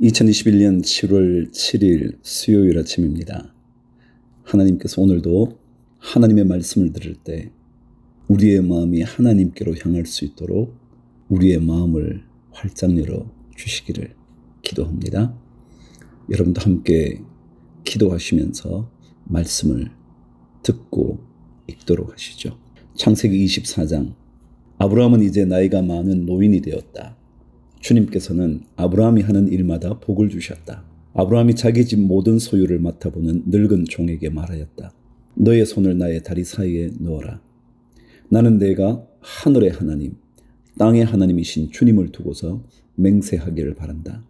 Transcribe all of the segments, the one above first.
2021년 7월 7일 수요일 아침입니다. 하나님께서 오늘도 하나님의 말씀을 들을 때 우리의 마음이 하나님께로 향할 수 있도록 우리의 마음을 활짝 열어 주시기를 기도합니다. 여러분도 함께 기도하시면서 말씀을 듣고 읽도록 하시죠. 창세기 24장. 아브라함은 이제 나이가 많은 노인이 되었다. 주님께서는 아브라함이 하는 일마다 복을 주셨다. 아브라함이 자기 집 모든 소유를 맡아보는 늙은 종에게 말하였다. 너의 손을 나의 다리 사이에 넣어라. 나는 내가 하늘의 하나님, 땅의 하나님이신 주님을 두고서 맹세하기를 바란다.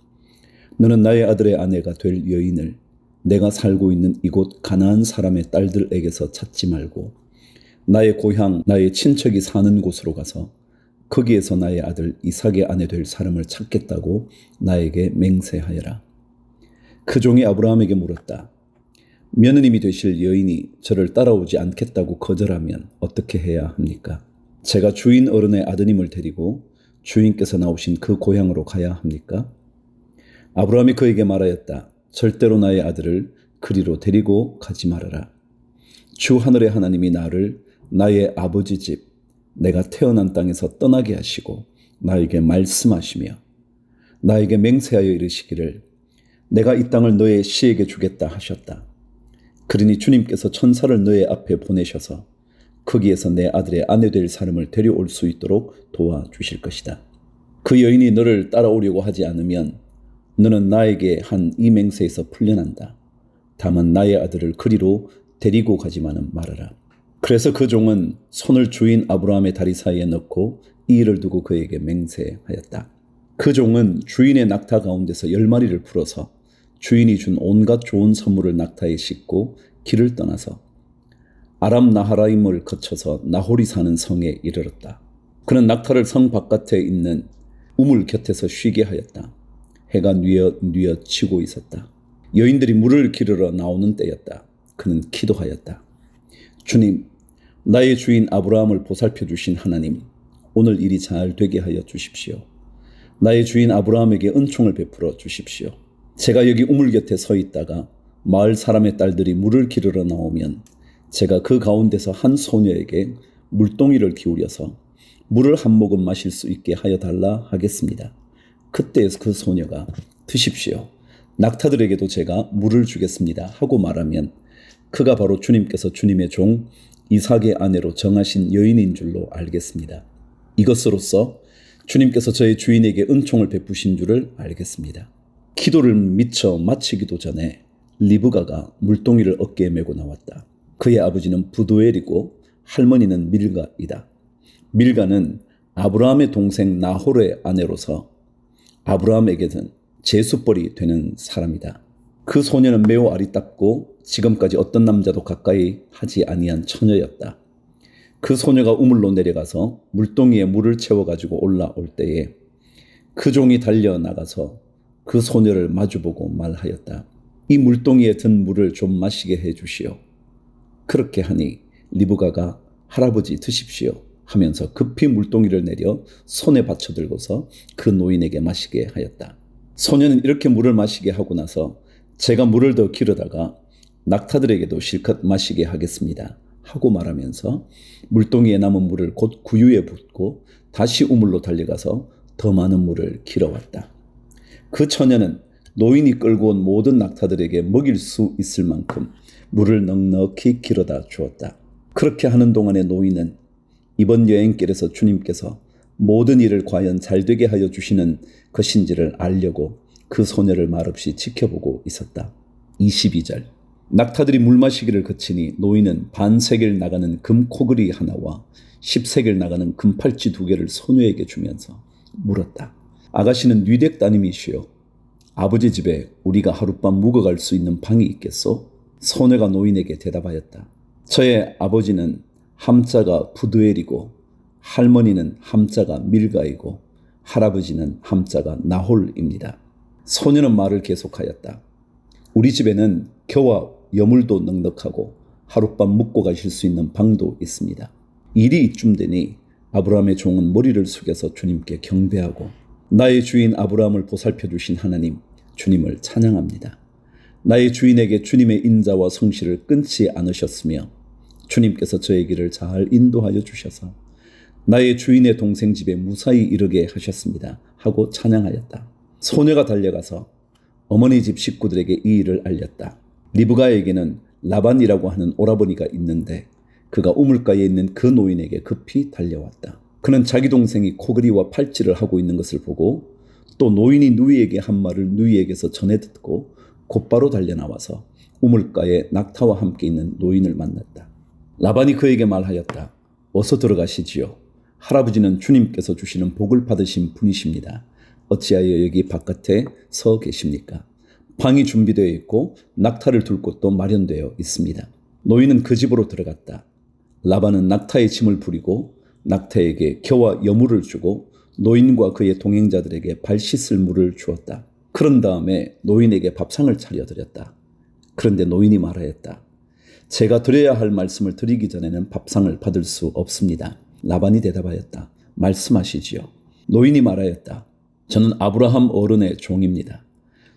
너는 나의 아들의 아내가 될 여인을 내가 살고 있는 이곳 가나안 사람의 딸들에게서 찾지 말고 나의 고향, 나의 친척이 사는 곳으로 가서 거기에서 나의 아들 이삭의 아내 될 사람을 찾겠다고 나에게 맹세하여라. 그 종이 아브라함에게 물었다. 며느님이 되실 여인이 저를 따라오지 않겠다고 거절하면 어떻게 해야 합니까? 제가 주인 어른의 아드님을 데리고 주인께서 나오신 그 고향으로 가야 합니까? 아브라함이 그에게 말하였다. 절대로 나의 아들을 그리로 데리고 가지 말아라. 주 하늘의 하나님이 나를 나의 아버지 집 내가 태어난 땅에서 떠나게 하시고 나에게 말씀하시며 나에게 맹세하여 이르시기를 내가 이 땅을 너의 씨에게 주겠다 하셨다. 그러니 주님께서 천사를 너의 앞에 보내셔서 거기에서 내 아들의 아내 될 사람을 데려올 수 있도록 도와주실 것이다. 그 여인이 너를 따라오려고 하지 않으면 너는 나에게 한 이 맹세에서 풀려난다. 다만 나의 아들을 그리로 데리고 가지만은 말아라. 그래서 그 종은 손을 주인 아브라함의 다리 사이에 넣고 이 일을 두고 그에게 맹세하였다. 그 종은 주인의 낙타 가운데서 10마리를 풀어서 주인이 준 온갖 좋은 선물을 낙타에 싣고 길을 떠나서 아람 나하라임을 거쳐서 나홀이 사는 성에 이르렀다. 그는 낙타를 성 바깥에 있는 우물 곁에서 쉬게 하였다. 해가 뉘어 지고 있었다. 여인들이 물을 기르러 나오는 때였다. 그는 기도하였다. 주님, 나의 주인 아브라함을 보살펴 주신 하나님, 오늘 일이 잘 되게 하여 주십시오. 나의 주인 아브라함에게 은총을 베풀어 주십시오. 제가 여기 우물 곁에 서 있다가 마을 사람의 딸들이 물을 기르러 나오면 제가 그 가운데서 한 소녀에게 물동이를 기울여서 물을 한 모금 마실 수 있게 하여 달라 하겠습니다. 그때 그 소녀가 드십시오. 낙타들에게도 제가 물을 주겠습니다 하고 말하면 그가 바로 주님께서 주님의 종 이삭의 아내로 정하신 여인인 줄로 알겠습니다. 이것으로써 주님께서 저의 주인에게 은총을 베푸신 줄을 알겠습니다. 기도를 미처 마치기도 전에 리브가가 물동이를 어깨에 메고 나왔다. 그의 아버지는 부두엘이고 할머니는 밀가이다. 밀가는 아브라함의 동생 나홀의 아내로서 아브라함에게는 제수벌이 되는 사람이다. 그 소녀는 매우 아리답고 지금까지 어떤 남자도 가까이 하지 아니한 처녀였다. 그 소녀가 우물로 내려가서 물동이에 물을 채워가지고 올라올 때에 그 종이 달려나가서 그 소녀를 마주보고 말하였다. 이 물동이에 든 물을 좀 마시게 해주시오. 그렇게 하니 리브가가 할아버지 드십시오 하면서 급히 물동이를 내려 손에 받쳐 들고서 그 노인에게 마시게 하였다. 소녀는 이렇게 물을 마시게 하고 나서 제가 물을 더 기르다가 낙타들에게도 실컷 마시게 하겠습니다 하고 말하면서 물동이에 남은 물을 곧 구유에 붓고 다시 우물로 달려가서 더 많은 물을 길어왔다. 그 처녀는 노인이 끌고 온 모든 낙타들에게 먹일 수 있을 만큼 물을 넉넉히 길어다 주었다. 그렇게 하는 동안에 노인은 이번 여행길에서 주님께서 모든 일을 과연 잘되게 하여 주시는 것인지를 알려고 그 소녀를 말없이 지켜보고 있었다. 22절. 낙타들이 물 마시기를 그치니 노인은 반세겔 나가는 금 코그리 하나와 10세겔 나가는 금 팔찌 2개를 소녀에게 주면서 물었다. 아가씨는 뉘댁 따님이시오. 아버지 집에 우리가 하룻밤 묵어갈 수 있는 방이 있겠소? 소녀가 노인에게 대답하였다. 저의 아버지는 함자가 부두엘이고 할머니는 함자가 밀가이고 할아버지는 함자가 나홀입니다. 소녀는 말을 계속하였다. 우리 집에는 겨와 여물도 넉넉하고 하룻밤 묵고 가실 수 있는 방도 있습니다. 일이 이쯤 되니 아브라함의 종은 머리를 숙여서 주님께 경배하고 나의 주인 아브라함을 보살펴 주신 하나님, 주님을 찬양합니다. 나의 주인에게 주님의 인자와 성실을 끊지 않으셨으며 주님께서 저의 길을 잘 인도하여 주셔서 나의 주인의 동생 집에 무사히 이르게 하셨습니다 하고 찬양하였다. 소녀가 달려가서 어머니 집 식구들에게 이 일을 알렸다. 리브가에게는 라반이라고 하는 오라버니가 있는데 그가 우물가에 있는 그 노인에게 급히 달려왔다. 그는 자기 동생이 코그리와 팔찌를 하고 있는 것을 보고 또 노인이 누이에게 한 말을 누이에게서 전해 듣고 곧바로 달려나와서 우물가에 낙타와 함께 있는 노인을 만났다. 라반이 그에게 말하였다. 어서 들어가시지요. 할아버지는 주님께서 주시는 복을 받으신 분이십니다. 어찌하여 여기 바깥에 서 계십니까? 방이 준비되어 있고 낙타를 둘 곳도 마련되어 있습니다. 노인은 그 집으로 들어갔다. 라반은 낙타의 짐을 부리고 낙타에게 겨와 여물을 주고 노인과 그의 동행자들에게 발 씻을 물을 주었다. 그런 다음에 노인에게 밥상을 차려드렸다. 그런데 노인이 말하였다. 제가 드려야 할 말씀을 드리기 전에는 밥상을 받을 수 없습니다. 라반이 대답하였다. 말씀하시지요. 노인이 말하였다. 저는 아브라함 어른의 종입니다.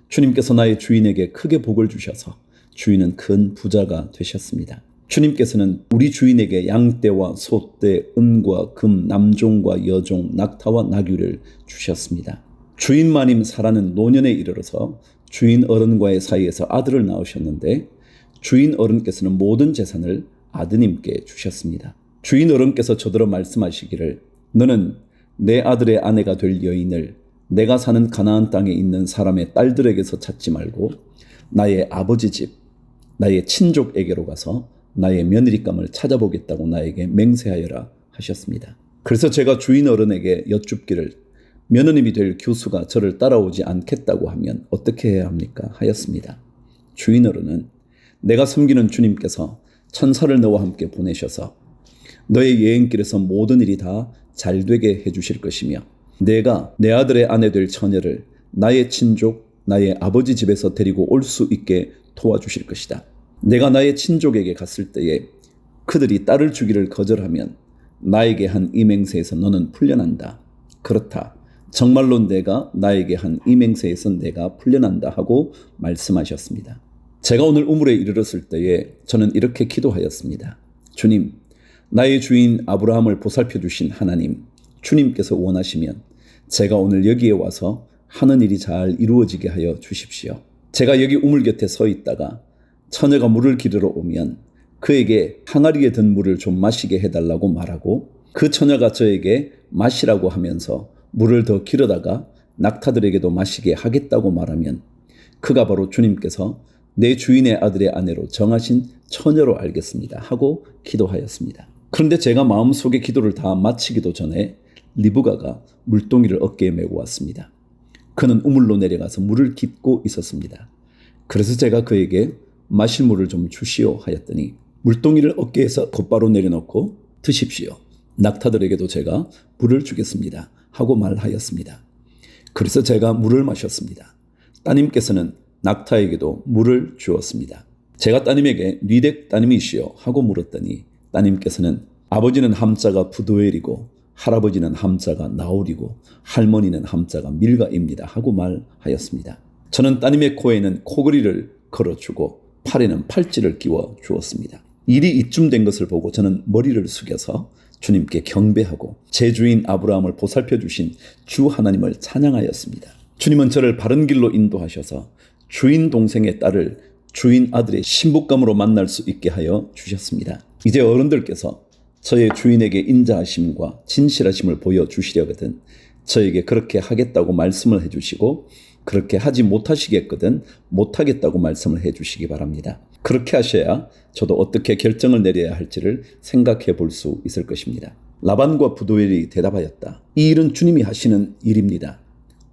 주님께서 나의 주인에게 크게 복을 주셔서 주인은 큰 부자가 되셨습니다. 주님께서는 우리 주인에게 양떼와 소떼, 은과 금, 남종과 여종, 낙타와 나귀를 주셨습니다. 주인 마님 사라는 노년에 이르러서 주인 어른과의 사이에서 아들을 낳으셨는데 주인 어른께서는 모든 재산을 아드님께 주셨습니다. 주인 어른께서 저더러 말씀하시기를 너는 내 아들의 아내가 될 여인을 내가 사는 가나안 땅에 있는 사람의 딸들에게서 찾지 말고 나의 아버지 집, 나의 친족에게로 가서 나의 며느리감을 찾아보겠다고 나에게 맹세하여라 하셨습니다. 그래서 제가 주인 어른에게 여쭙기를 며느님이 될 교수가 저를 따라오지 않겠다고 하면 어떻게 해야 합니까? 하였습니다. 주인 어른은 내가 섬기는 주님께서 천사를 너와 함께 보내셔서 너의 여행길에서 모든 일이 다 잘되게 해주실 것이며 내가 내 아들의 아내 될 처녀를 나의 친족, 나의 아버지 집에서 데리고 올 수 있게 도와주실 것이다. 내가 나의 친족에게 갔을 때에 그들이 딸을 주기를 거절하면 나에게 한 이 맹세에서 너는 풀려난다. 그렇다. 정말로 내가 나에게 한 이 맹세에서 내가 풀려난다 하고 말씀하셨습니다. 제가 오늘 우물에 이르렀을 때에 저는 이렇게 기도하였습니다. 주님, 나의 주인 아브라함을 보살펴 주신 하나님, 주님께서 원하시면 제가 오늘 여기에 와서 하는 일이 잘 이루어지게 하여 주십시오. 제가 여기 우물 곁에 서 있다가 처녀가 물을 기르러 오면 그에게 항아리에 든 물을 좀 마시게 해달라고 말하고 그 처녀가 저에게 마시라고 하면서 물을 더 기르다가 낙타들에게도 마시게 하겠다고 말하면 그가 바로 주님께서 내 주인의 아들의 아내로 정하신 처녀로 알겠습니다 하고 기도하였습니다. 그런데 제가 마음속에 기도를 다 마치기도 전에 리브가가 물동이를 어깨에 메고 왔습니다. 그는 우물로 내려가서 물을 깃고 있었습니다. 그래서 제가 그에게 마실 물을 좀 주시오 하였더니 물동이를 어깨에서 곧바로 내려놓고 드십시오. 낙타들에게도 제가 물을 주겠습니다 하고 말하였습니다. 그래서 제가 물을 마셨습니다. 따님께서는 낙타에게도 물을 주었습니다. 제가 따님에게 니댁 따님이시오 하고 물었더니 따님께서는 아버지는 함자가 부도엘이고 할아버지는 함자가 나홀이고 할머니는 함자가 밀가입니다 하고 말하였습니다. 저는 따님의 코에는 코걸이를 걸어주고 팔에는 팔찌를 끼워 주었습니다. 일이 이쯤 된 것을 보고 저는 머리를 숙여서 주님께 경배하고 제 주인 아브라함을 보살펴 주신 주 하나님을 찬양하였습니다. 주님은 저를 바른 길로 인도하셔서 주인 동생의 딸을 주인 아들의 신부감으로 만날 수 있게 하여 주셨습니다. 이제 어른들께서 저의 주인에게 인자하심과 진실하심을 보여주시려거든 저에게 그렇게 하겠다고 말씀을 해주시고 그렇게 하지 못하시겠거든 못하겠다고 말씀을 해주시기 바랍니다. 그렇게 하셔야 저도 어떻게 결정을 내려야 할지를 생각해 볼 수 있을 것입니다. 라반과 부도엘이 대답하였다. 이 일은 주님이 하시는 일입니다.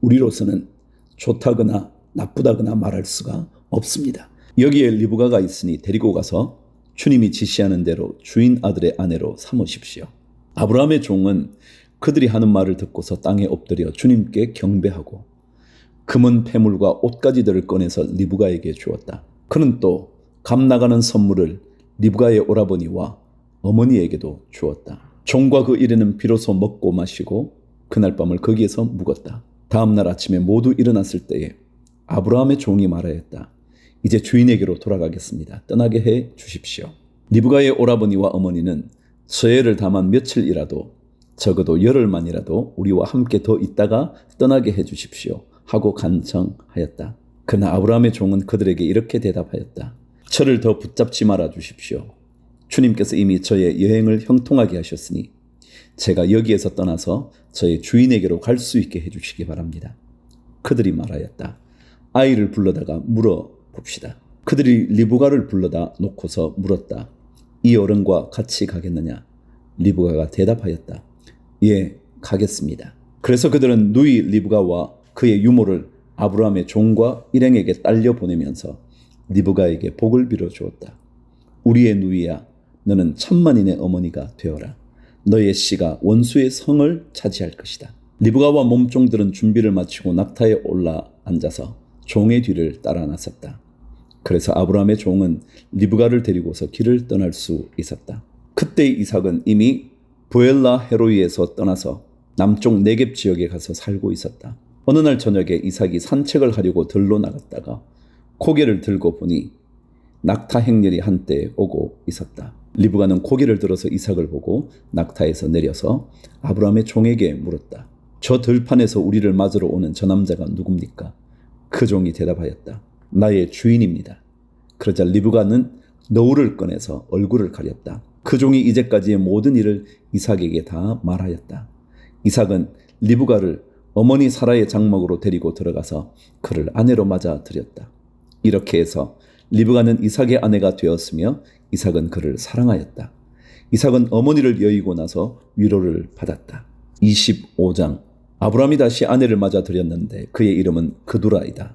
우리로서는 좋다거나 나쁘다거나 말할 수가 없습니다. 여기에 리브가가 있으니 데리고 가서 주님이 지시하는 대로 주인 아들의 아내로 삼으십시오. 아브라함의 종은 그들이 하는 말을 듣고서 땅에 엎드려 주님께 경배하고 금은 패물과 옷가지들을 꺼내서 리브가에게 주었다. 그는 또 값 나가는 선물을 리브가의 오라버니와 어머니에게도 주었다. 종과 그 일에는 비로소 먹고 마시고 그날 밤을 거기에서 묵었다. 다음 날 아침에 모두 일어났을 때에 아브라함의 종이 말하였다. 이제 주인에게로 돌아가겠습니다. 떠나게 해 주십시오. 리브가의 오라버니와 어머니는 저애를 다만 며칠이라도 적어도 열흘만이라도 우리와 함께 더 있다가 떠나게 해 주십시오 하고 간청하였다. 그러나 아브라함의 종은 그들에게 이렇게 대답하였다. 저를 더 붙잡지 말아 주십시오. 주님께서 이미 저의 여행을 형통하게 하셨으니 제가 여기에서 떠나서 저의 주인에게로 갈 수 있게 해주시기 바랍니다. 그들이 말하였다. 아이를 불러다가 물어봅시다. 그들이 리브가를 불러다 놓고서 물었다. 이 어른과 같이 가겠느냐? 리브가가 대답하였다. 예, 가겠습니다. 그래서 그들은 누이 리브가와 그의 유모를 아브라함의 종과 일행에게 딸려 보내면서 리브가에게 복을 빌어 주었다. 우리의 누이야, 너는 천만인의 어머니가 되어라. 너의 씨가 원수의 성을 차지할 것이다. 리브가와 몸종들은 준비를 마치고 낙타에 올라 앉아서 종의 뒤를 따라 나섰다. 그래서 아브라함의 종은 리브가를 데리고서 길을 떠날 수 있었다. 그때 이삭은 이미 부엘라 헤로이에서 떠나서 남쪽 네겝 지역에 가서 살고 있었다. 어느 날 저녁에 이삭이 산책을 하려고 들로 나갔다가 고개를 들고 보니 낙타 행렬이 한때 오고 있었다. 리브가는 고개를 들어서 이삭을 보고 낙타에서 내려서 아브라함의 종에게 물었다. 저 들판에서 우리를 맞으러 오는 저 남자가 누굽니까? 그 종이 대답하였다. 나의 주인입니다. 그러자 리브가는 너울을 꺼내서 얼굴을 가렸다. 그 종이 이제까지의 모든 일을 이삭에게 다 말하였다. 이삭은 리브가를 어머니 사라의 장막으로 데리고 들어가서 그를 아내로 맞아 들였다. 이렇게 해서 리브가는 이삭의 아내가 되었으며 이삭은 그를 사랑하였다. 이삭은 어머니를 여의고 나서 위로를 받았다. 25장. 아브라함이 다시 아내를 맞아 들였는데 그의 이름은 그두라이다.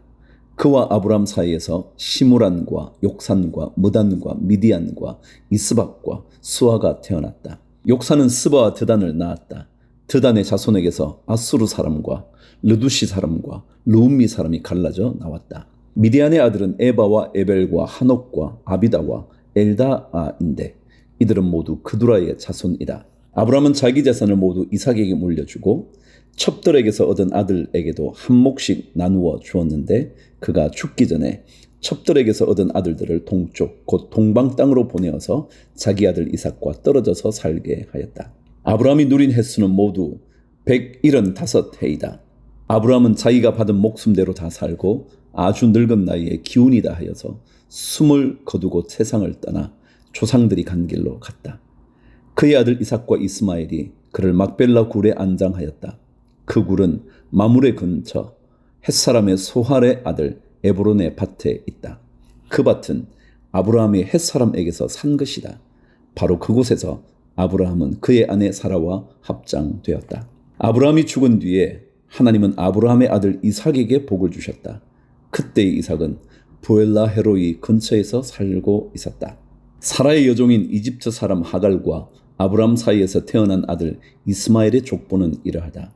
그와 아브라함 사이에서 시므란과 욕산과 무단과 미디안과 이스박과 수아가 태어났다. 욕산은 스바와 드단을 낳았다. 드단의 자손에게서 아수르 사람과 르두시 사람과 르움미 사람이 갈라져 나왔다. 미디안의 아들은 에바와 에벨과 하녹과 아비다와 엘다아인데 이들은 모두 그두라의 자손이다. 아브라함은 자기 재산을 모두 이삭에게 물려주고 첩들에게서 얻은 아들에게도 한 몫씩 나누어 주었는데 그가 죽기 전에 첩들에게서 얻은 아들들을 동쪽 곧 동방 땅으로 보내어서 자기 아들 이삭과 떨어져서 살게 하였다. 아브라함이 누린 횟수는 모두 175해이다. 아브라함은 자기가 받은 목숨대로 다 살고 아주 늙은 나이에 기운이다 하여서 숨을 거두고 세상을 떠나 조상들이 간 길로 갔다. 그의 아들 이삭과 이스마엘이 그를 막벨라 굴에 안장하였다. 그 굴은 마므레 근처 헷사람의 소할의 아들 에브론의 밭에 있다. 그 밭은 아브라함이 헷사람에게서 산 것이다. 바로 그곳에서 아브라함은 그의 아내 사라와 합장되었다. 아브라함이 죽은 뒤에 하나님은 아브라함의 아들 이삭에게 복을 주셨다. 그때 이삭은 부엘라 헤로이 근처에서 살고 있었다. 사라의 여종인 이집트 사람 하갈과 아브라함 사이에서 태어난 아들 이스마엘의 족보는 이러하다.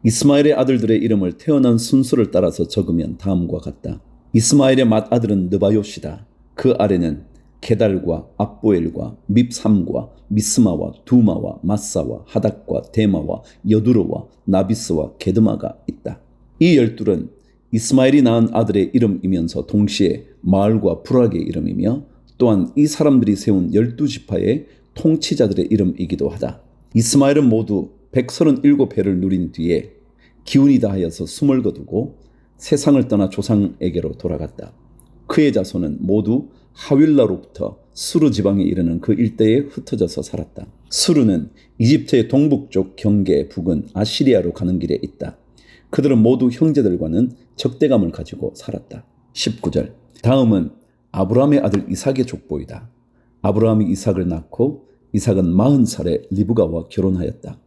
이스마엘의 아들들의 이름을 태어난 순서를 따라서 적으면 다음과 같다. 이스마엘의 맏아들은 느바요시다. 그 아래는 게달과 압보엘과 밉삼과 미스마와 두마와 마사와 하닥과 데마와 여두르와 나비스와 게드마가 있다. 이 12은 이스마엘이 낳은 아들의 이름이면서 동시에 마을과 부락의 이름이며 또한 이 사람들이 세운 12지파의 통치자들의 이름이기도 하다. 이스마엘은 모두 137해를 누린 뒤에 기운이다 하여서 숨을 거두고 세상을 떠나 조상에게로 돌아갔다. 그의 자손은 모두 하윌라로부터 수르 지방에 이르는 그 일대에 흩어져서 살았다. 수르는 이집트의 동북쪽 경계 북은 아시리아로 가는 길에 있다. 그들은 모두 형제들과는 적대감을 가지고 살았다. 19절. 다음은 아브라함의 아들 이삭의 족보이다. 아브라함이 이삭을 낳고 이삭은 40살에 리브가와 결혼하였다.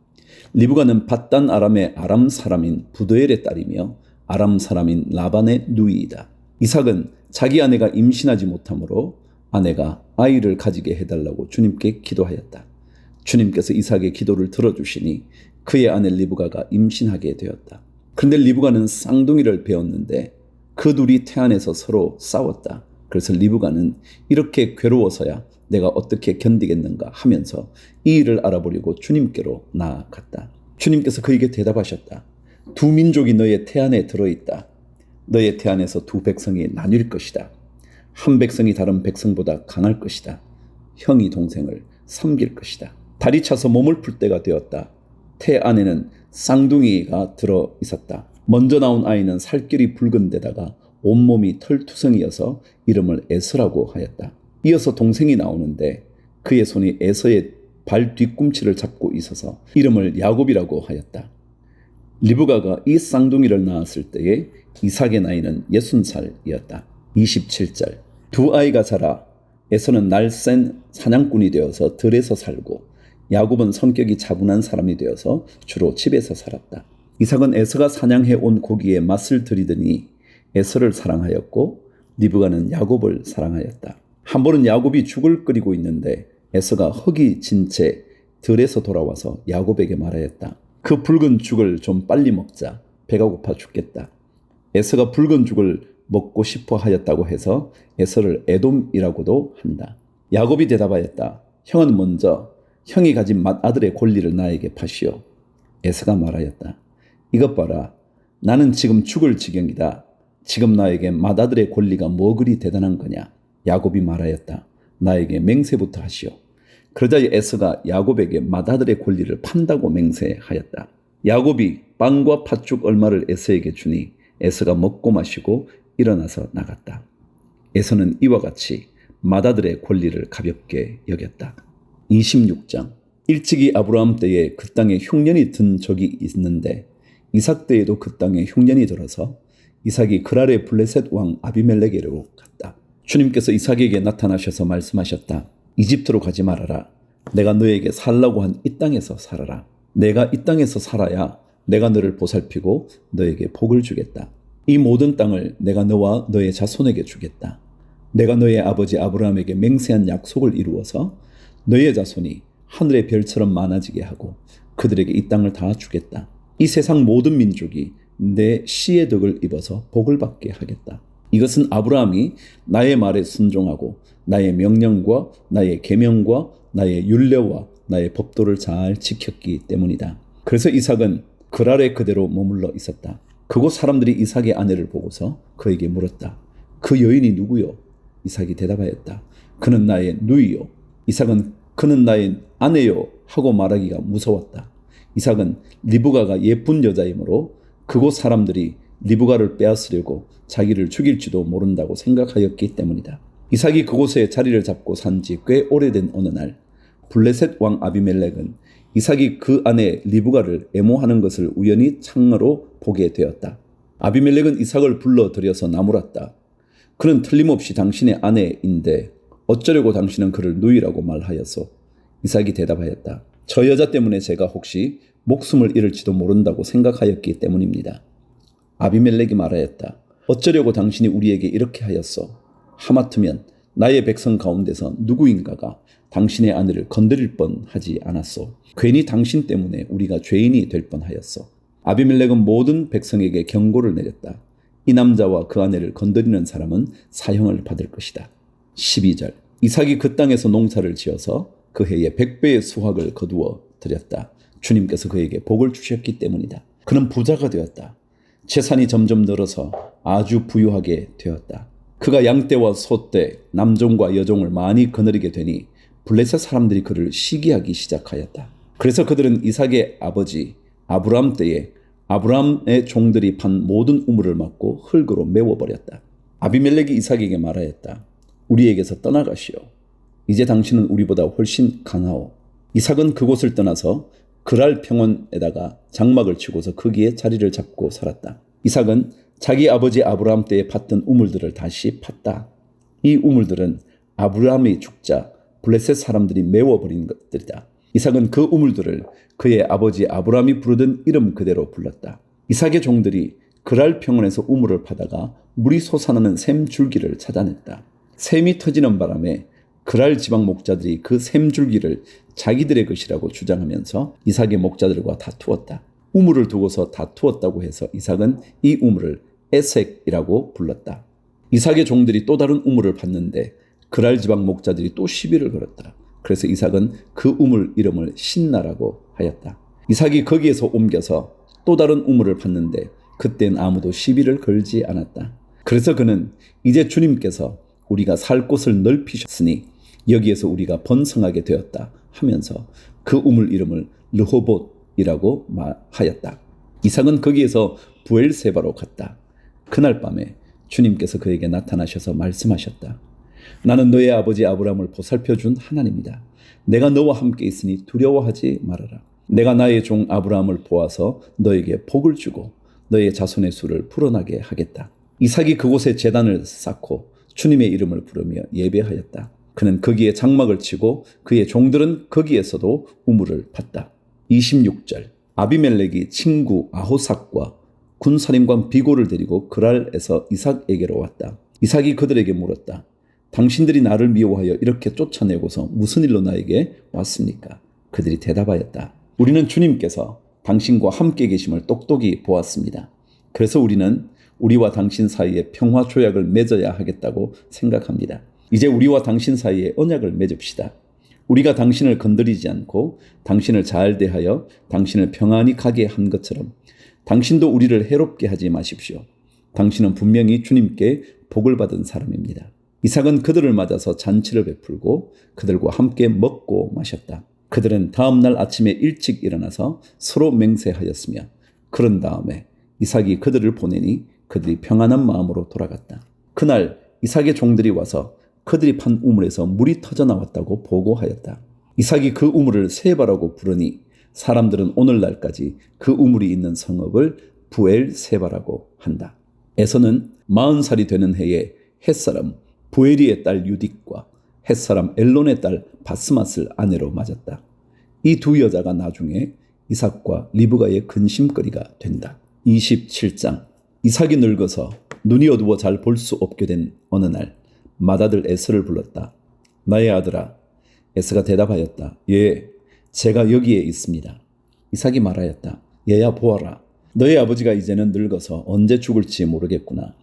리브가는 밧단 아람의 아람 사람인 부드엘의 딸이며 아람 사람인 라반의 누이이다. 이삭은 자기 아내가 임신하지 못하므로 아내가 아이를 가지게 해달라고 주님께 기도하였다. 주님께서 이삭의 기도를 들어주시니 그의 아내 리브가가 임신하게 되었다. 그런데 리브가는 쌍둥이를 배웠는데 그 둘이 태안에서 서로 싸웠다. 그래서 리브가는 이렇게 괴로워서야 내가 어떻게 견디겠는가 하면서 이 일을 알아보려고 주님께로 나아갔다. 주님께서 그에게 대답하셨다. 두 민족이 너의 태안에 들어있다. 너의 태안에서 두 백성이 나뉠 것이다. 한 백성이 다른 백성보다 강할 것이다. 형이 동생을 섬길 것이다. 달이 차서 몸을 풀 때가 되었다. 태 안에는 쌍둥이가 들어 있었다. 먼저 나온 아이는 살결이 붉은 데다가 온몸이 털투성이어서 이름을 에서라고 하였다. 이어서 동생이 나오는데 그의 손이 에서의 발 뒤꿈치를 잡고 있어서 이름을 야곱이라고 하였다. 리브가가 이 쌍둥이를 낳았을 때에 이삭의 나이는 60살이었다. 27절. 두 아이가 자라 에서는 날쌘 사냥꾼이 되어서 들에서 살고 야곱은 성격이 차분한 사람이 되어서 주로 집에서 살았다. 이삭은 에서가 사냥해 온 고기에 맛을 들이더니 에서를 사랑하였고 리브가는 야곱을 사랑하였다. 한 번은 야곱이 죽을 끓이고 있는데 에서가 흙이 진 채 들에서 돌아와서 야곱에게 말하였다. 그 붉은 죽을 좀 빨리 먹자. 배가 고파 죽겠다. 에서가 붉은 죽을 먹고 싶어 하였다고 해서 에서를 에돔이라고도 한다. 야곱이 대답하였다. 형은 먼저 형이 가진 맏아들의 권리를 나에게 파시오. 에서가 말하였다. 이것 봐라. 나는 지금 죽을 지경이다. 지금 나에게 맏아들의 권리가 뭐 그리 대단한 거냐. 야곱이 말하였다. 나에게 맹세부터 하시오. 그러자 에서가 야곱에게 맏아들의 권리를 판다고 맹세하였다. 야곱이 빵과 팥죽 얼마를 에서에게 주니 에서가 먹고 마시고 일어나서 나갔다. 에서는 이와 같이 맏아들의 권리를 가볍게 여겼다. 26장. 일찍이 아브라함 때에 그 땅에 흉년이 든 적이 있는데 이삭 때에도 그 땅에 흉년이 들어서 이삭이 그랄의 블레셋 왕 아비멜렉에게로 갔다. 주님께서 이삭에게 나타나셔서 말씀하셨다. 이집트로 가지 말아라. 내가 너에게 살라고 한 이 땅에서 살아라. 내가 이 땅에서 살아야 내가 너를 보살피고 너에게 복을 주겠다. 이 모든 땅을 내가 너와 너의 자손에게 주겠다. 내가 너의 아버지 아브라함에게 맹세한 약속을 이루어서 너의 자손이 하늘의 별처럼 많아지게 하고 그들에게 이 땅을 다 주겠다. 이 세상 모든 민족이 내 씨의 덕을 입어서 복을 받게 하겠다. 이것은 아브라함이 나의 말에 순종하고 나의 명령과 나의 계명과 나의 율례와 나의 법도를 잘 지켰기 때문이다. 그래서 이삭은 그랄에 그대로 머물러 있었다. 그곳 사람들이 이삭의 아내를 보고서 그에게 물었다. 그 여인이 누구요? 이삭이 대답하였다. 그는 나의 누이요. 이삭은 그는 나의 아내요 하고 말하기가 무서웠다. 이삭은 리브가가 예쁜 여자이므로 그곳 사람들이 리브가를 빼앗으려고 자기를 죽일지도 모른다고 생각하였기 때문이다. 이삭이 그곳에 자리를 잡고 산 지 꽤 오래된 어느 날 블레셋 왕 아비멜렉은 이삭이 그 아내 리브가를 애모하는 것을 우연히 창으로 보게 되었다. 아비멜렉은 이삭을 불러들여서 나무랐다. 그는 틀림없이 당신의 아내인데 어쩌려고 당신은 그를 누이라고 말하였소? 이삭이 대답하였다. 저 여자 때문에 제가 혹시 목숨을 잃을지도 모른다고 생각하였기 때문입니다. 아비멜렉이 말하였다. 어쩌려고 당신이 우리에게 이렇게 하였소? 하마터면 나의 백성 가운데서 누구인가가 당신의 아내를 건드릴 뻔하지 않았소. 괜히 당신 때문에 우리가 죄인이 될 뻔하였소. 아비멜렉은 모든 백성에게 경고를 내렸다. 이 남자와 그 아내를 건드리는 사람은 사형을 받을 것이다. 12절. 이삭이 그 땅에서 농사를 지어서 그 해에 100배의 수확을 거두어 드렸다. 주님께서 그에게 복을 주셨기 때문이다. 그는 부자가 되었다. 재산이 점점 늘어서 아주 부유하게 되었다. 그가 양떼와 소떼, 남종과 여종을 많이 거느리게 되니 블레셋 사람들이 그를 시기하기 시작하였다. 그래서 그들은 이삭의 아버지 아브라함 때에 아브라함의 종들이 판 모든 우물을 막고 흙으로 메워버렸다. 아비멜렉이 이삭에게 말하였다. 우리에게서 떠나가시오. 이제 당신은 우리보다 훨씬 강하오. 이삭은 그곳을 떠나서 그랄 평원에다가 장막을 치고서 거기에 자리를 잡고 살았다. 이삭은 자기 아버지 아브라함 때에 팠던 우물들을 다시 팠다. 이 우물들은 아브라함이 죽자 블레셋 사람들이 메워버린 것들이다. 이삭은 그 우물들을 그의 아버지 아브라함이 부르던 이름 그대로 불렀다. 이삭의 종들이 그랄 평원에서 우물을 파다가 물이 솟아나는 샘 줄기를 찾아냈다. 샘이 터지는 바람에 그랄 지방 목자들이 그 샘 줄기를 자기들의 것이라고 주장하면서 이삭의 목자들과 다투었다. 우물을 두고서 다투었다고 해서 이삭은 이 우물을 에색이라고 불렀다. 이삭의 종들이 또 다른 우물을 팠는데 그랄 지방 목자들이 또 시비를 걸었다. 그래서 이삭은 그 우물 이름을 신나라고 하였다. 이삭이 거기에서 옮겨서 또 다른 우물을 팠는데 그땐 아무도 시비를 걸지 않았다. 그래서 그는 이제 주님께서 우리가 살 곳을 넓히셨으니 여기에서 우리가 번성하게 되었다 하면서 그 우물 이름을 르호봇이라고 하였다. 이삭은 거기에서 부엘세바로 갔다. 그날 밤에 주님께서 그에게 나타나셔서 말씀하셨다. 나는 너의 아버지 아브라함을 보살펴준 하나님이다. 내가 너와 함께 있으니 두려워하지 말아라. 내가 나의 종 아브라함을 보아서 너에게 복을 주고 너의 자손의 수를 불어나게 하겠다. 이삭이 그곳에 제단을 쌓고 주님의 이름을 부르며 예배하였다. 그는 거기에 장막을 치고 그의 종들은 거기에서도 우물을 팠다. 26절. 아비멜렉이 친구 아호삭과 군사령관 비고를 데리고 그랄에서 이삭에게로 왔다. 이삭이 그들에게 물었다. 당신들이 나를 미워하여 이렇게 쫓아내고서 무슨 일로 나에게 왔습니까? 그들이 대답하였다. 우리는 주님께서 당신과 함께 계심을 똑똑히 보았습니다. 그래서 우리는 우리와 당신 사이에 평화 조약을 맺어야 하겠다고 생각합니다. 이제 우리와 당신 사이에 언약을 맺읍시다. 우리가 당신을 건드리지 않고 당신을 잘 대하여 당신을 평안히 가게 한 것처럼 당신도 우리를 해롭게 하지 마십시오. 당신은 분명히 주님께 복을 받은 사람입니다. 이삭은 그들을 맞아서 잔치를 베풀고 그들과 함께 먹고 마셨다. 그들은 다음 날 아침에 일찍 일어나서 서로 맹세하였으며 그런 다음에 이삭이 그들을 보내니 그들이 평안한 마음으로 돌아갔다. 그날 이삭의 종들이 와서 그들이 판 우물에서 물이 터져 나왔다고 보고하였다. 이삭이 그 우물을 세바라고 부르니 사람들은 오늘날까지 그 우물이 있는 성읍을 부엘세바라고 한다. 에서는 40살이 되는 해에 햇사람 부에리의 딸 유딕과 햇사람 엘론의 딸 바스맛을 아내로 맞았다. 이 두 여자가 나중에 이삭과 리브가의 근심거리가 된다. 27장. 이삭이 늙어서 눈이 어두워 잘 볼 수 없게 된 어느 날 맏아들 에스를 불렀다. 나의 아들아. 에스가 대답하였다. 예, 제가 여기에 있습니다. 이삭이 말하였다. 얘야 보아라. 너의 아버지가 이제는 늙어서 언제 죽을지 모르겠구나.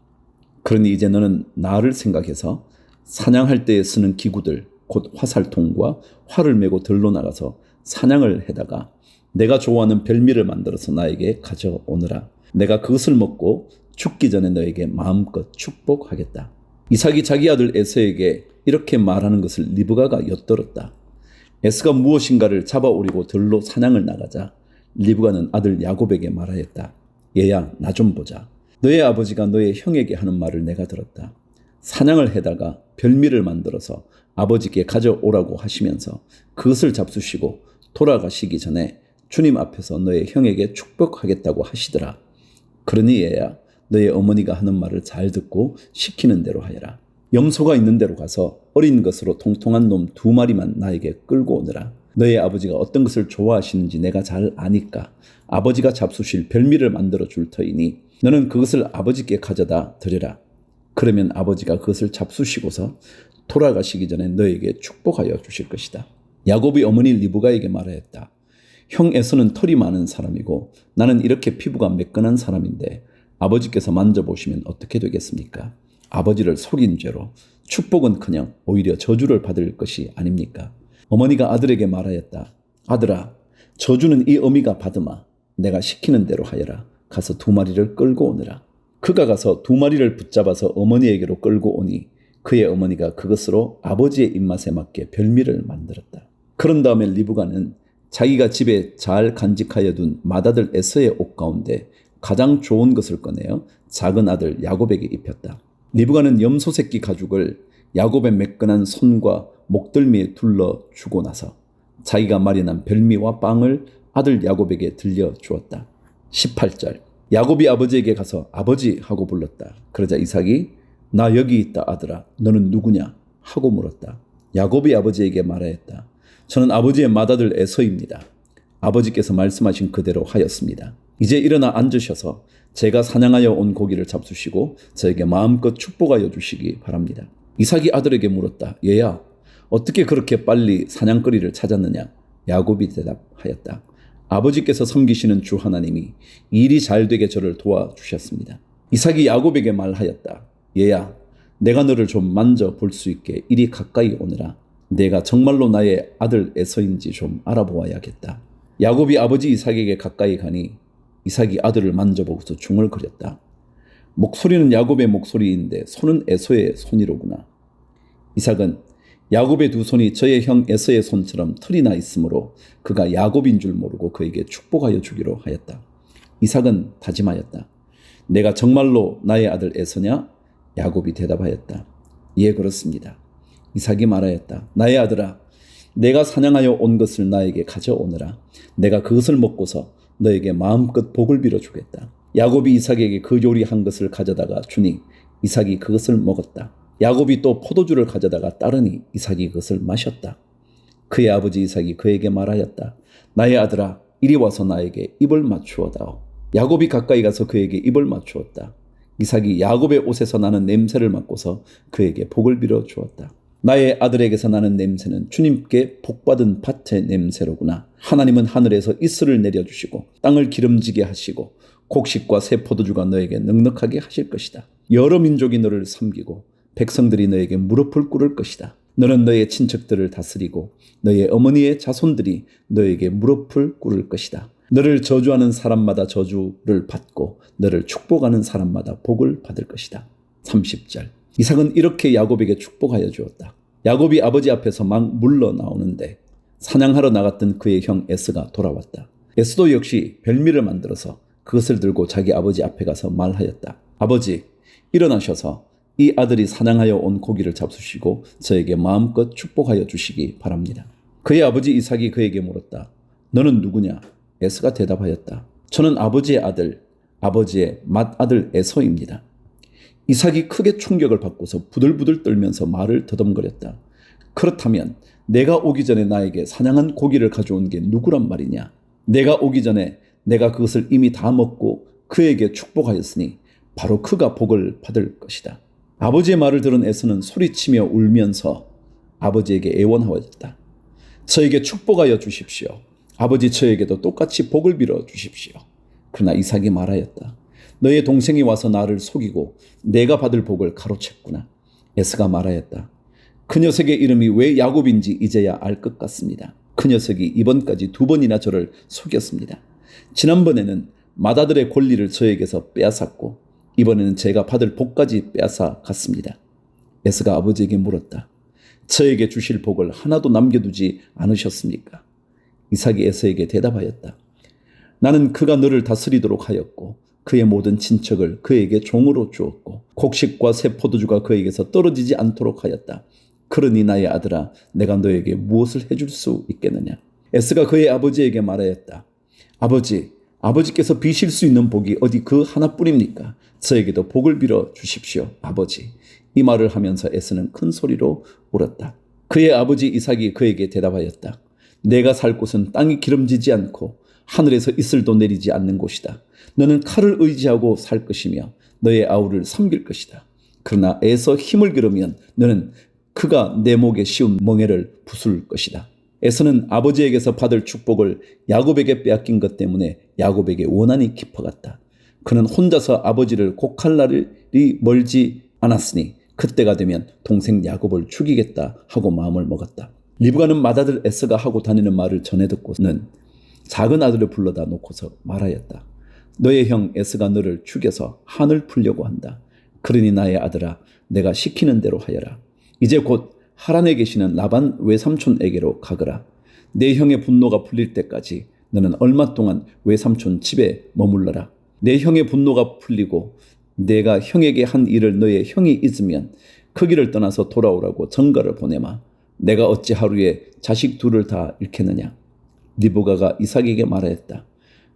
그러니 이제 너는 나를 생각해서 사냥할 때에 쓰는 기구들 곧 화살통과 활을 메고 들로 나가서 사냥을 해다가 내가 좋아하는 별미를 만들어서 나에게 가져오느라. 내가 그것을 먹고 죽기 전에 너에게 마음껏 축복하겠다. 이삭이 자기 아들 에서에게 이렇게 말하는 것을 리브가가 엿들었다. 에스가 무엇인가를 잡아오려고 들로 사냥을 나가자 리브가는 아들 야곱에게 말하였다. 얘야 나 좀 보자. 너의 아버지가 너의 형에게 하는 말을 내가 들었다. 사냥을 해다가 별미를 만들어서 아버지께 가져오라고 하시면서 그것을 잡수시고 돌아가시기 전에 주님 앞에서 너의 형에게 축복하겠다고 하시더라. 그러니 얘야 너의 어머니가 하는 말을 잘 듣고 시키는 대로 하여라. 염소가 있는 데로 가서 어린 것으로 통통한 놈 2마리만 나에게 끌고 오느라. 너의 아버지가 어떤 것을 좋아하시는지 내가 잘 아니까 아버지가 잡수실 별미를 만들어 줄 터이니 너는 그것을 아버지께 가져다 드려라. 그러면 아버지가 그것을 잡수시고서 돌아가시기 전에 너에게 축복하여 주실 것이다. 야곱이 어머니 리브가에게 말하였다. 형 에서는 털이 많은 사람이고 나는 이렇게 피부가 매끈한 사람인데 아버지께서 만져보시면 어떻게 되겠습니까? 아버지를 속인 죄로 축복은커녕 오히려 저주를 받을 것이 아닙니까? 어머니가 아들에게 말하였다. 아들아, 저주는 이 어미가 받으마. 내가 시키는 대로 하여라. 가서 2마리를 끌고 오느라. 그가 가서 2마리를 붙잡아서 어머니에게로 끌고 오니 그의 어머니가 그것으로 아버지의 입맛에 맞게 별미를 만들었다. 그런 다음에 리브가는 자기가 집에 잘 간직하여 둔 맏아들 에서의 옷 가운데 가장 좋은 것을 꺼내어 작은 아들 야곱에게 입혔다. 리브가는 염소 새끼 가죽을 야곱의 매끈한 손과 목덜미에 둘러주고 나서 자기가 마련한 별미와 빵을 아들 야곱에게 들려주었다. 18절. 야곱이 아버지에게 가서 아버지 하고 불렀다. 그러자 이삭이 나 여기 있다 아들아. 너는 누구냐? 하고 물었다. 야곱이 아버지에게 말하였다. 저는 아버지의 맏아들 에서입니다. 아버지께서 말씀하신 그대로 하였습니다. 이제 일어나 앉으셔서 제가 사냥하여 온 고기를 잡수시고 저에게 마음껏 축복하여 주시기 바랍니다. 이삭이 아들에게 물었다. 얘야, 어떻게 그렇게 빨리 사냥거리를 찾았느냐? 야곱이 대답하였다. 아버지께서 섬기시는 주 하나님이 일이 잘 되게 저를 도와주셨습니다. 이삭이 야곱에게 말하였다. 얘야, 내가 너를 좀 만져볼 수 있게 이리 가까이 오느라. 내가 정말로 나의 아들 에서인지 좀 알아보아야겠다. 야곱이 아버지 이삭에게 가까이 가니 이삭이 아들을 만져보고서 중얼거렸다. 목소리는 야곱의 목소리인데 손은 에서의 손이로구나. 이삭은 야곱의 두 손이 저의 형 에서의 손처럼 털이 나 있으므로 그가 야곱인 줄 모르고 그에게 축복하여 주기로 하였다. 이삭은 다짐하였다. 내가 정말로 나의 아들 에서냐? 야곱이 대답하였다. 예, 그렇습니다. 이삭이 말하였다. 나의 아들아, 내가 사냥하여 온 것을 나에게 가져오너라. 내가 그것을 먹고서 너에게 마음껏 복을 빌어주겠다. 야곱이 이삭에게 그 요리한 것을 가져다가 주니 이삭이 그것을 먹었다. 야곱이 또 포도주를 가져다가 따르니 이삭이 그것을 마셨다. 그의 아버지 이삭이 그에게 말하였다. 나의 아들아, 이리 와서 나에게 입을 맞추어다오. 야곱이 가까이 가서 그에게 입을 맞추었다. 이삭이 야곱의 옷에서 나는 냄새를 맡고서 그에게 복을 빌어 주었다. 나의 아들에게서 나는 냄새는 주님께 복받은 밭의 냄새로구나. 하나님은 하늘에서 이슬을 내려주시고 땅을 기름지게 하시고 곡식과 새 포도주가 너에게 넉넉하게 하실 것이다. 여러 민족이 너를 섬기고 백성들이 너에게 무릎을 꿇을 것이다. 너는 너의 친척들을 다스리고 너의 어머니의 자손들이 너에게 무릎을 꿇을 것이다. 너를 저주하는 사람마다 저주를 받고 너를 축복하는 사람마다 복을 받을 것이다. 30절. 이삭은 이렇게 야곱에게 축복하여 주었다. 야곱이 아버지 앞에서 막 물러나오는데 사냥하러 나갔던 그의 형 에스가 돌아왔다. 에스도 역시 별미를 만들어서 그것을 들고 자기 아버지 앞에 가서 말하였다. 아버지, 일어나셔서 이 아들이 사냥하여 온 고기를 잡수시고 저에게 마음껏 축복하여 주시기 바랍니다. 그의 아버지 이삭이 그에게 물었다. 너는 누구냐? 에스가 대답하였다. 저는 아버지의 아들, 아버지의 맏아들 에서입니다. 이삭이 크게 충격을 받고서 부들부들 떨면서 말을 더듬거렸다. 그렇다면 내가 오기 전에 나에게 사냥한 고기를 가져온 게 누구란 말이냐? 내가 오기 전에 내가 그것을 이미 다 먹고 그에게 축복하였으니 바로 그가 복을 받을 것이다. 아버지의 말을 들은 에서는 소리치며 울면서 아버지에게 애원하였다. 저에게 축복하여 주십시오. 아버지, 저에게도 똑같이 복을 빌어 주십시오. 그러나 이삭이 말하였다. 너의 동생이 와서 나를 속이고 내가 받을 복을 가로챘구나. 에스가 말하였다. 그 녀석의 이름이 왜 야곱인지 이제야 알 것 같습니다. 그 녀석이 이번까지 2번이나 저를 속였습니다. 지난번에는 맏아들의 권리를 저에게서 빼앗았고 이번에는 제가 받을 복까지 빼앗아 갔습니다. 에스가 아버지에게 물었다. 저에게 주실 복을 하나도 남겨두지 않으셨습니까? 이삭이 에서에게 대답하였다. 나는 그가 너를 다스리도록 하였고 그의 모든 친척을 그에게 종으로 주었고 곡식과 새 포도주가 그에게서 떨어지지 않도록 하였다. 그러니 나의 아들아, 내가 너에게 무엇을 해줄 수 있겠느냐? 에스가 그의 아버지에게 말하였다. 아버지, 아버지께서 비실 수 있는 복이 어디 그 하나뿐입니까? 저에게도 복을 빌어 주십시오, 아버지. 이 말을 하면서 에스는 큰 소리로 울었다. 그의 아버지 이삭이 그에게 대답하였다. 내가 살 곳은 땅이 기름지지 않고 하늘에서 이슬도 내리지 않는 곳이다. 너는 칼을 의지하고 살 것이며 너의 아우를 섬길 것이다. 그러나 에서 힘을 기르면 너는 그가 내 목에 씌운 멍에를 부술 것이다. 에서는 아버지에게서 받을 축복을 야곱에게 빼앗긴 것 때문에 야곱에게 원한이 깊어갔다. 그는 혼자서 아버지를 곡할 날이 멀지 않았으니 그때가 되면 동생 야곱을 죽이겠다 하고 마음을 먹었다. 리브가는 맏아들 에서가 하고 다니는 말을 전해 듣고는 작은 아들을 불러다 놓고서 말하였다. 너의 형 에서가 너를 죽여서 한을 풀려고 한다. 그러니 나의 아들아, 내가 시키는 대로 하여라. 이제 곧 하란에 계시는 라반 외삼촌에게로 가거라. 내 형의 분노가 풀릴 때까지 너는 얼마 동안 외삼촌 집에 머물러라. 내 형의 분노가 풀리고 내가 형에게 한 일을 너의 형이 잊으면 그 길을 떠나서 돌아오라고 전가를 보내마. 내가 어찌 하루에 자식 둘을 다 잃겠느냐. 리브가가 이삭에게 말하였다.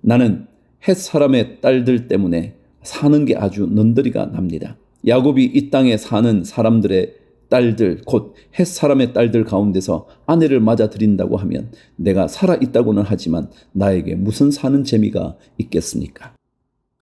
나는 헷 사람의 딸들 때문에 사는 게 아주 넌더리가 납니다. 야곱이 이 땅에 사는 사람들의 딸들, 곧 헷 사람의 딸들 가운데서 아내를 맞아 들인다고 하면 내가 살아 있다고는 하지만 나에게 무슨 사는 재미가 있겠습니까?